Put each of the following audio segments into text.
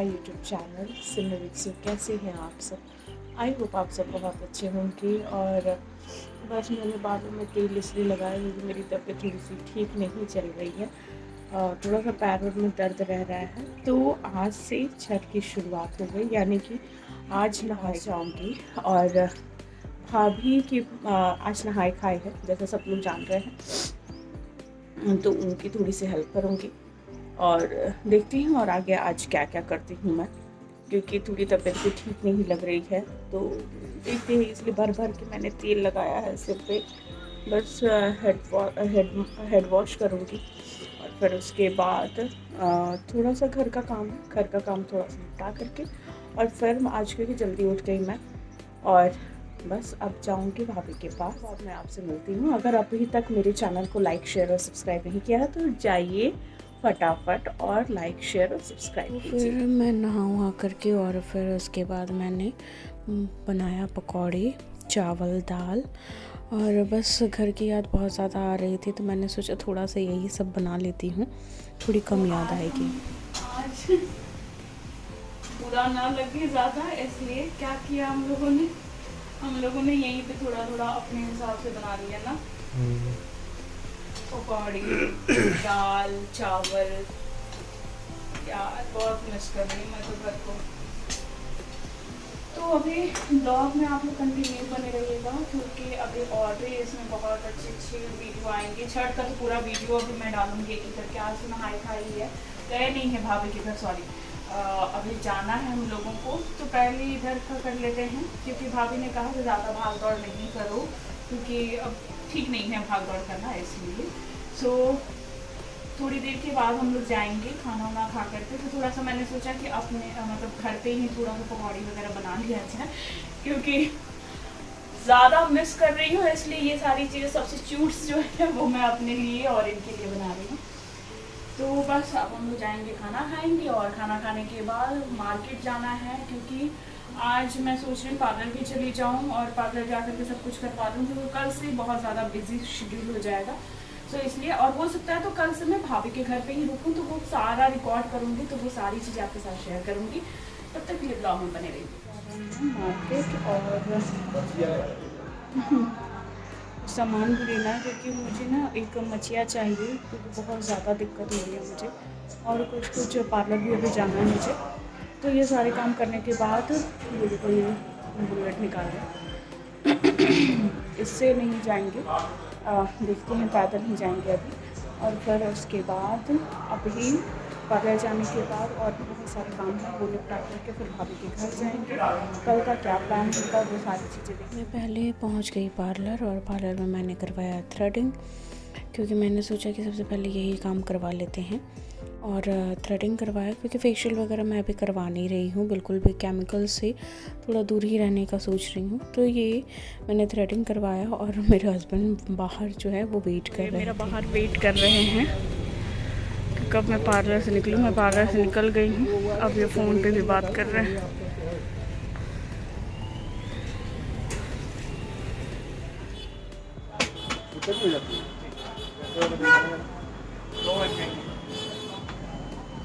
My YouTube channel सिमरन। कैसे हैं आप सब? आई होप आप सब बहुत अच्छे होंगे। और बस मैंने बालों में तेल इसलिए लगाया क्योंकि मेरी तबीयत थोड़ी सी ठीक नहीं चल रही है। थोड़ा सा पैरों में दर्द रह रहा है। तो आज से छठ की शुरुआत हो गई, यानी कि आज नहाए जाऊँगी। और भाभी की आज नहाए खाए है, जैसा सब लोग जान रहे हैं, तो उनकी थोड़ी सी हेल्प करूँगी और देखती हूँ और आगे आज क्या क्या करती हूँ मैं, क्योंकि थोड़ी तबीयत भी ठीक नहीं लग रही है। तो देखते हैं, इसलिए भर भर के मैंने तेल लगाया है सिर पे। बस हेड वॉश करूँगी और फिर उसके बाद थोड़ा सा घर का काम थोड़ा सा निपटा करके और फिर आज क्योंकि जल्दी उठ गई मैं, और बस अब जाऊंगी भाभी के पास और मैं आपसे मिलती हूँ। अगर अभी तक मेरे चैनल को लाइक शेयर और सब्सक्राइब नहीं किया है तो जाइए फटाफट और लाइक शेयर और सब्सक्राइब कीजिए। फिर मैं नहा करके और फिर उसके बाद मैंने बनाया पकौड़े, चावल, दाल। और बस घर की याद बहुत ज़्यादा आ रही थी तो मैंने सोचा थोड़ा सा यही सब बना लेती हूँ, थोड़ी कम याद आएगी। आज बुरा ना लगे ज़्यादा, इसलिए क्या किया हम लोगों ने यहीं पे थोड़ा थोड़ा अपने हिसाब से बना लिया ना। पकौड़ी, दाल, चावल। यार बहुत मिस कर रही हूँ मैं तो घर को। तो अभी ब्लॉग में आप लोग कंटिन्यू बने रहिएगा, क्योंकि अभी और भी इसमें बहुत अच्छी वीडियो आएंगी। छठ का तो पूरा वीडियो अभी मैं डालूंगी एक एक करके। आज तो नहाई खाई है, गए नहीं है भाभी के घर, सॉरी। अभी जाना है हम लोगों को, तो पहले इधर का कर लेते हैं, क्योंकि भाभी ने कहा कि ज़्यादा भाग दौड़ नहीं करो, क्योंकि अब ठीक नहीं है भाग दौड़ करना, इसलिए। सो थोड़ी देर के बाद हम लोग जाएंगे खाना वाना खा करके। तो थोड़ा सा मैंने सोचा कि अपने मतलब घर पे ही थोड़ा सा पकौड़ी वगैरह बना लिया जाए, क्योंकि ज़्यादा मिस कर रही हूँ, इसलिए ये सारी चीज़ें सब्स्टिट्यूट्स जो है वो मैं अपने लिए और इनके लिए बना रही हूँ। तो बस अब हम लोग जाएंगे, खाना खाएंगे और खाना खाने के बाद मार्केट जाना है, क्योंकि आज मैं सोच रही हूँ पार्लर भी चली जाऊँ और पार्लर जा कर के सब कुछ करवा दूँ, क्योंकि कल से बहुत ज़्यादा बिजी शेड्यूल हो जाएगा। तो इसलिए, और हो सकता है तो कल से मैं भाभी के घर पे ही रुकूँ, तो वो सारा रिकॉर्ड करूँगी, तो वो सारी चीज़ें आपके साथ शेयर करूँगी। तब तक के लिए ब्लॉग में बने रहिए। मार्केट और सामान भी लेना है, क्योंकि मुझे ना एक मछिया चाहिए, क्योंकि बहुत ज़्यादा दिक्कत हो रही है मुझे, और कुछ पार्लर भी अभी जाना है मुझे। तो ये सारे काम करने के बाद ये देखो, ये बुलेट निकाल रहे इससे नहीं जाएंगे, देखते हैं, पैदल ही जाएंगे अभी। और फिर उसके बाद अभी पार्लर जाने के बाद और भी बहुत सारे काम है, वो निपटा करके फिर भाभी के घर जाएंगे। कल का क्या प्लान होगा वो सारी चीज़ें देखें। मैं पहले पहुंच गई पार्लर, और पार्लर में मैंने करवाया थ्रेडिंग, क्योंकि मैंने सोचा कि सबसे पहले यही काम करवा लेते हैं। और थ्रेडिंग करवाया, क्योंकि फेशियल वगैरह मैं अभी करवा नहीं रही हूँ, बिल्कुल भी केमिकल से थोड़ा दूर ही रहने का सोच रही हूँ। तो ये मैंने थ्रेडिंग करवाया, और मेरे हस्बैंड बाहर जो है वो वेट कर रहे हैं, मेरा बाहर वेट कर रहे हैं कि कब मैं पार्लर से निकलूँ। मैं पार्लर से निकल गई हूँ, अब ये फ़ोन पे भी बात कर रहे हैं।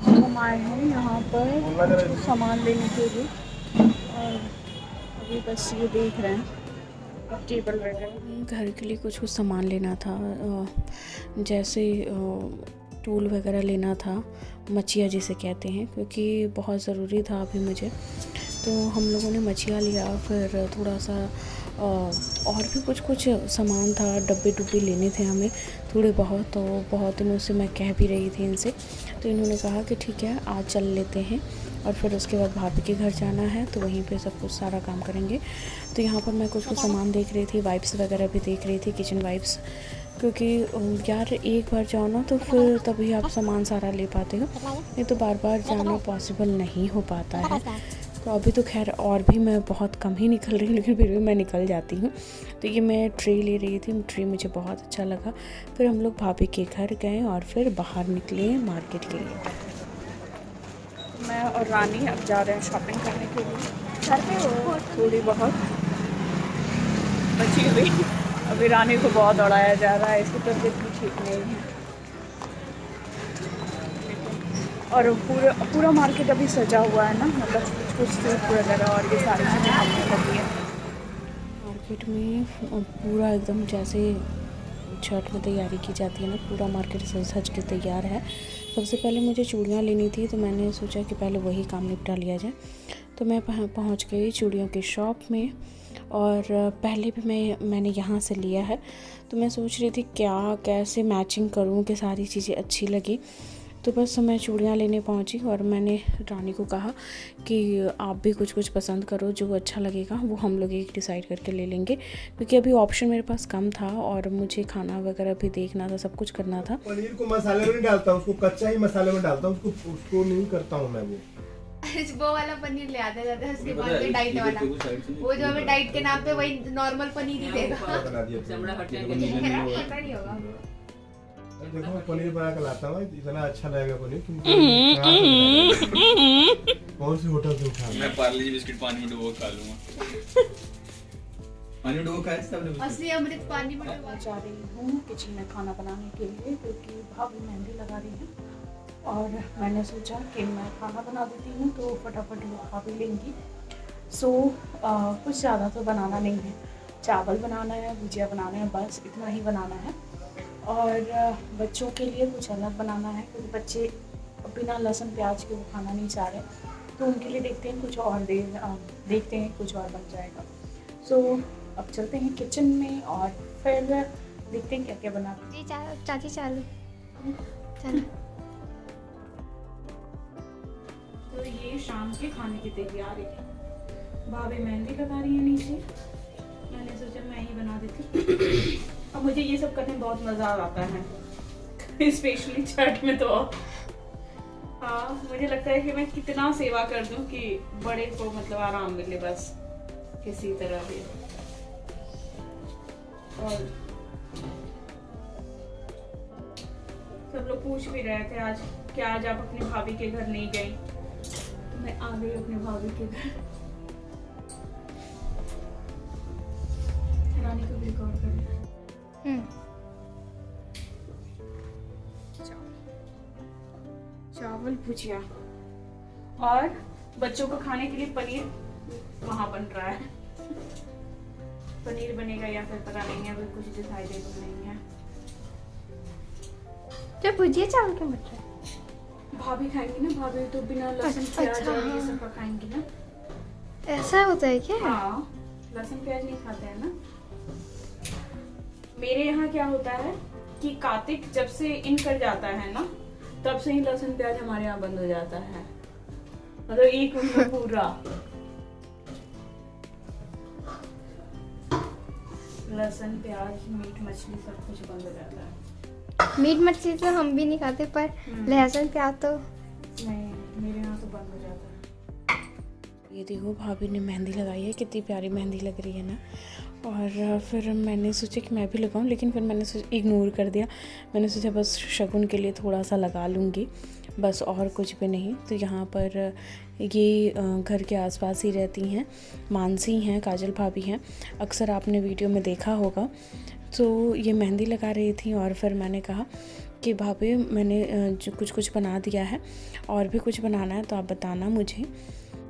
हम आए हैं यहाँ पर कुछ सामान लेने के लिए, और अभी बस ये देख रहे हैं टेबल वगैरह। घर के लिए कुछ सामान लेना था, जैसे टूल वगैरह लेना था, मचिया जिसे कहते हैं, क्योंकि बहुत ज़रूरी था अभी मुझे। तो हम लोगों ने मचिया लिया, फिर थोड़ा सा और भी कुछ सामान था, डब्बे डुब्बे लेने थे हमें थोड़े बहुत। तो बहुत दिनों से मैं कह भी रही थी इनसे, तो इन्होंने कहा कि ठीक है आज चल लेते हैं। और फिर उसके बाद भाभी के घर जाना है, तो वहीं पे सब कुछ सारा काम करेंगे। तो यहाँ पर मैं कुछ सामान देख रही थी, वाइप्स वगैरह भी देख रही थी, किचन वाइप्स, क्योंकि यार एक बार जाओ ना तो फिर तभी आप सामान सारा ले पाते हो, नहीं तो बार बार जाना पॉसिबल नहीं हो पाता है। तो अभी तो खैर और भी मैं बहुत कम ही निकल रही हूँ, लेकिन फिर भी मैं निकल जाती हूँ। तो ये मैं ट्रे ले रही थी, ट्रे मुझे बहुत अच्छा लगा। फिर हम लोग भाभी के घर गए और फिर बाहर निकले मार्केट के लिए। मैं और रानी अब जा रहे हैं शॉपिंग करने के लिए। घर पे हो थोड़ी बहुत बची हुई, अभी रानी को बहुत दौड़ाया जा रहा है, इसकी तबीयत भी ठीक नहीं है। और पूरा मार्केट अभी सजा हुआ है ना, मतलब कुछ सूट वगैरह और ये सारी चीज़ें आने लगी है मार्केट में। पूरा एकदम जैसे छठ में तैयारी की जाती है ना, पूरा मार्केट सज के तैयार है। सबसे पहले मुझे चूड़ियाँ लेनी थी, तो मैंने सोचा कि पहले वही काम निपटा लिया जाए। तो मैं पहुँच गई चूड़ियों की शॉप में, और पहले भी मैंने यहाँ से लिया है। तो मैं सोच रही थी क्या कैसे मैचिंग करूँ कि सारी चीज़ें अच्छी लगी। तो बस मैं चूड़ियाँ लेने पहुँची और मैंने रानी को कहा कि आप भी कुछ कुछ पसंद करो, जो अच्छा लगेगा वो हम लोग एक डिसाइड करके ले लेंगे, क्योंकि अभी ऑप्शन मेरे पास कम था और मुझे खाना वगैरह भी देखना था, सब कुछ करना था। पनीर को मसाले में नहीं डालता, उसको कच्चा ही मसाले में डालता हूँ, उसको नहीं करता हूँ मैं वो वाला पनीर ले आते जाते उसके बाद में डाइट वाला, वो जो हमें डाइट के नाम पे वही नॉर्मल पनीर ही देगा। बना दिया पता नहीं होगा। देखो मैं पनीर बना कर लाता हूँ, इतना अच्छा लगेगा पनीर। कौन सी होटल से उठा? मैं पार्ले जी बिस्किट पानी में डुबो खा लूंगा। पानी में डुबो खाया था आपने? असली अमृत पानी में डुबो। जा रही हूँ किचन में खाना बनाने के लिए, क्योंकि भाभी मेहंदी लगा रही है और मैंने सोचा कि मैं खाना बना देती हूँ तो फटाफट वो खा भी लेंगी। सो कुछ ज़्यादा तो बनाना नहीं है, चावल बनाना है, भुजिया बनाना है, बस इतना ही बनाना है। और बच्चों के लिए कुछ अलग बनाना है, क्योंकि बच्चे बिना लहसुन प्याज के वो खाना नहीं चाह रहे, तो उनके लिए देखते हैं कुछ और देखते हैं कुछ और बन जाएगा। सो अब चलते हैं किचन में और फिर देखते हैं क्या क्या बना। जी चाची चालू चलो। तो ये शाम के खाने की तैयारी है। भाभी मेहंदी लगा रही है नीचे, मैंने सोचा मैं ही बना देती। अब मुझे ये सब करने में बहुत मज़ा आता है, स्पेशली छठ में। तो हाँ, मुझे लगता है कि मैं कितना सेवा कर दूं कि बड़े को मतलब आराम मिले, बस किसी तरह भी। और सब लोग पूछ भी रहे थे आज कि आज आप अपनी भाभी के घर नहीं गई, तो मैं आ गई अपने भाभी के घर। रानी को भी रिकॉर्ड कर रही है। चावल भुजिया और बच्चों को खाने के लिए पनीर वहाँ बन रहा है। पनीर बनेगा या फिर पता नहीं है, अभी कुछ डिसाइडेड नहीं है। तो भुजिया चावल क्यों बन रहा है? भाभी खाएंगी ना, भाभी तो बिना लहसुन प्याज और ये सब का खाएंगी ना। ऐसा होता है क्या? हाँ, लहसुन प्याज नहीं खाते हैं ना। मेरे यहाँ क्या होता है कि कार्तिक जब से इन कर जाता है ना, तब से ही लहसुन प्याज हमारे यहाँ बंद हो जाता है, मतलब एक महीना पूरा लहसुन प्याज मीट मछली सब कुछ बंद हो जाता है। मीट मछली तो हम भी नहीं खाते, पर लहसुन प्याज तो नहीं, मेरे यहाँ तो बंद हो जाता है। ये देखो भाभी ने मेहंदी लगाई है, कितनी प्यारी मेहंदी लग रही है ना। और फिर मैंने सोचा कि मैं भी लगाऊं, लेकिन फिर मैंने इग्नोर कर दिया। मैंने सोचा बस शगुन के लिए थोड़ा सा लगा लूँगी, बस और कुछ भी नहीं। तो यहाँ पर ये घर के आसपास ही रहती हैं, मानसी हैं, काजल भाभी हैं, अक्सर आपने वीडियो में देखा होगा। तो ये मेहंदी लगा रही थी और फिर मैंने कहा कि भाभी मैंने जो कुछ बना दिया है, और भी कुछ बनाना है तो आप बताना मुझे।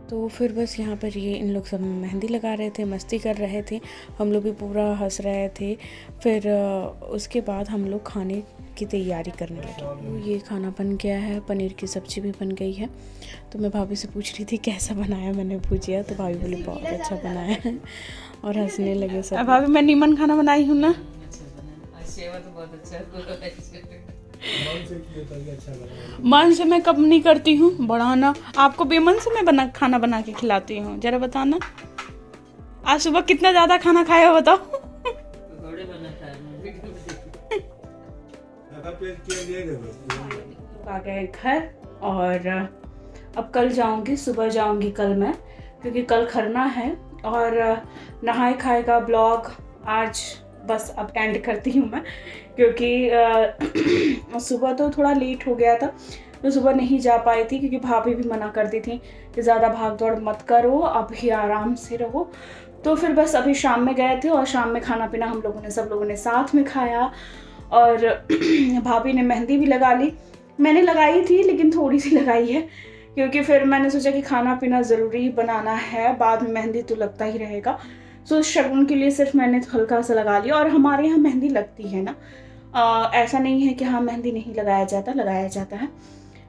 तो फिर बस यहाँ पर ये इन लोग सब मेहंदी लगा रहे थे, मस्ती कर रहे थे, हम लोग भी पूरा हंस रहे थे। फिर उसके बाद हम लोग खाने की तैयारी करने लगे। तो ये खाना बन गया है, पनीर की सब्ज़ी भी बन गई है। तो मैं भाभी से पूछ रही थी कैसा बनाया मैंने भुजिया, तो भाभी बोली बहुत अच्छा बनाया है और हंसने लगे सब। भाभी मैं नीमन खाना बनाई हूँ ना। मन से मैं कब नहीं करती हूँ बढ़ाना, आपको बेमन से मैं खाना बना के खिलाती हूँ। जरा बताना आज सुबह कितना ज्यादा खाना खाया हो बताओ। आ गए घर और अब कल जाऊंगी, सुबह जाऊंगी कल मैं, क्योंकि कल खरना है। और नहाए खाए का ब्लॉग आज बस अब एंड करती हूँ मैं, क्योंकि सुबह तो थोड़ा लेट हो गया था, तो सुबह नहीं जा पाई थी, क्योंकि भाभी भी मना करती थी कि ज़्यादा भाग दौड़ मत करो, अभी आराम से रहो। तो फिर बस अभी शाम में गए थे और शाम में खाना पीना हम लोगों ने सब लोगों ने साथ में खाया। और भाभी ने मेहंदी भी लगा ली, मैंने लगाई थी लेकिन थोड़ी सी लगाई है, क्योंकि फिर मैंने सोचा कि खाना पीना ज़रूरी बनाना है, बाद में मेहंदी तो लगता ही रहेगा। सो शगुन के लिए सिर्फ मैंने हल्का सा लगा लिया। और हमारे यहाँ मेहंदी लगती है ना, ऐसा नहीं है कि हाँ मेहंदी नहीं लगाया जाता है।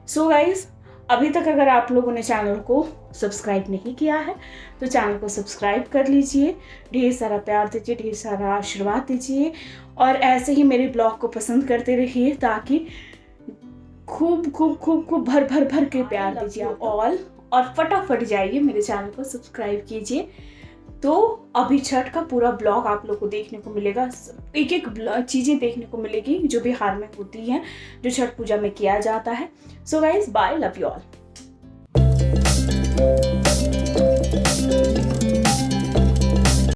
सो गाइज, अभी तक अगर आप लोगों ने चैनल को सब्सक्राइब नहीं किया है तो चैनल को सब्सक्राइब कर लीजिए, ढेर सारा प्यार दीजिए, ढेर सारा आशीर्वाद दीजिए, और ऐसे ही मेरे ब्लॉग को पसंद करते रहिए, ताकि खूब खूब खूब खूब भर भर भर के प्यार दीजिए आप ऑल। और फटाफट जाइए मेरे चैनल को सब्सक्राइब कीजिए। तो अभी छठ का पूरा ब्लॉग आप लोग को देखने को मिलेगा, एक एक चीज़ें देखने को मिलेगी जो बिहार में होती हैं, जो छठ पूजा में किया जाता है। So guys, bye, love you all.